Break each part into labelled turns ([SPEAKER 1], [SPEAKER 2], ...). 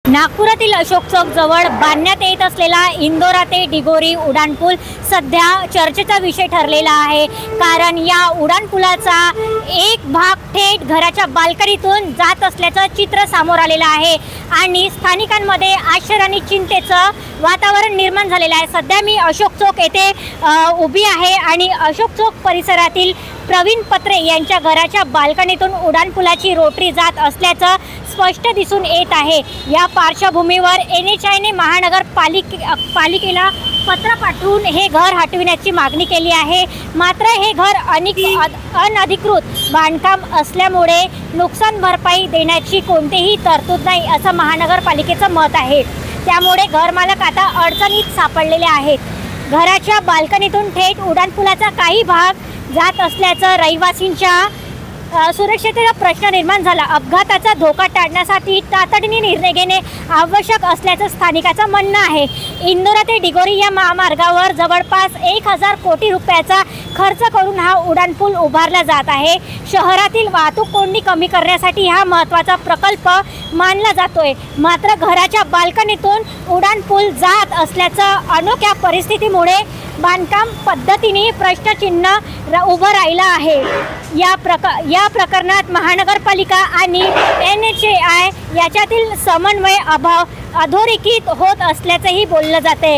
[SPEAKER 1] नागपुरातील अशोक चौक जवळ बांधण्यात येत असलेला इंदोरा ते डिगोरी उड्डाणपूल सध्या चर्चेचा विषय ठरलेला आहे। कारण या उड्डाणपुलाचा एक भाग थेट घराच्या बाल्कनीतून जात असल्याचं चित्र समोर आलेलं आहे आणि स्थानिकांमध्ये आश्चर्य आणि चिंतेचं वातावरण निर्माण झालेलं आहे। सध्या मी अशोक चौक येथे उभी आहे आणि अशोक चौक परिसरातील प्रवीण पत्रे यांच्या घराच्या बाल्कनीतून उड्डाणपुलाची रोटरी जात असल्याचं स्पष्ट दिसून येत आहे। या पार्श्वभूमीवर NHAI पालिकेला पत्र पाठवून हे घर हटविण्याची मागणी केली आहे। मात्र हे घर अनधिकृत बांधकाम असल्यामुळे नुकसान भरपाई देण्याची कोणतीही तरतूद नाही असं महानगरपालिकेचं मत आहे। त्यामुळे घरमालक आता अडचणीत सापडलेले आहेत। घराच्या बाल्कनीतून थेट उड्डाणपुलाचा काही भाग जात असल्याचं रहिवासींच्या सुरक्षेचा प्रश्न निर्माण झाला। अपघाताचा धोका टाळण्यासाठी तातडीने निर्णय घेणे आवश्यक असल्याचं स्थानिकांचं म्हणणं आहे। इंदोरा ते डिगोरी या महामार्गावर जवळपास 1000 कोटी रुपयाचा खर्च करून हा उड्डाणपूल उभारला जात आहे। शहरातील वाहतूक कोंडी कमी करण्यासाठी हा महत्त्वाचा प्रकल्प मानला जातोय। मात्र घराच्या बाल्कनीतून उड्डाणपूल जात असल्याचं अनोख्या परिस्थितीमुळे बांधकाम पद्धतीने प्रश्नचिन्ह उभं राहिलं आहे। या प्रकरणात महानगरपालिका आणि NHAI याच्यातील समन्वय अभाव अधोरेखित होत असल्याचंही बोललं जाते।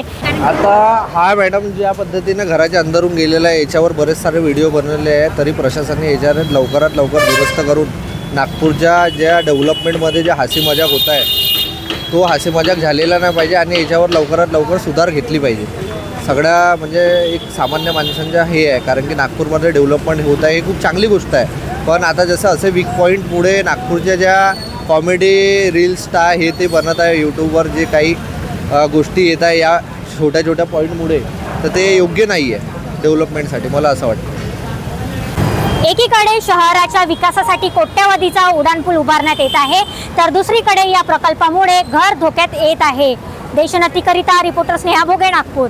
[SPEAKER 2] आता हा मॅडम ज्या पद्धतीने घराच्या अंदरून गेलेला आहे याच्यावर बरेच सारे व्हिडिओ बनवले आहेत। तरी प्रशासनाने याच्यावर लवकरात लवकर दुरुस्त करून नागपूरच्या ज्या डेव्हलपमेंटमध्ये जे हसी मजाक होत आहे तो हसी मजाक झालेला नाही पाहिजे आणि याच्यावर लवकरात लवकर सुधार घेतली पाहिजे। सगळ्या म्हणजे एक सामान्य माणसांच्या हे आहे, कारण की नागपूरमध्ये डेव्हलपमेंट होत आहे, ही खूप चांगली गोष्ट आहे। पण आता जसं असे वीक पॉईंटमुळे नागपूरच्या ज्या कॉमेडी रील्स स्टार हे ते बनत आहे यूट्यूबवर, जे काही गोष्टी येत आहे या छोट्या छोट्या पॉईंटमुळे, तर ते योग्य नाही आहे डेव्हलपमेंटसाठी, मला असं वाटतं।
[SPEAKER 1] एकीकडे शहराच्या विकासासाठी कोट्यवधीचा उड्डाणपूल उभारण्यात येत आहे, तर दुसरीकडे या प्रकल्पामुळे घर धोक्यात येत आहे। देशोन्नतीकरिता रिपोर्टर स्नेहा भोगे, नागपूर।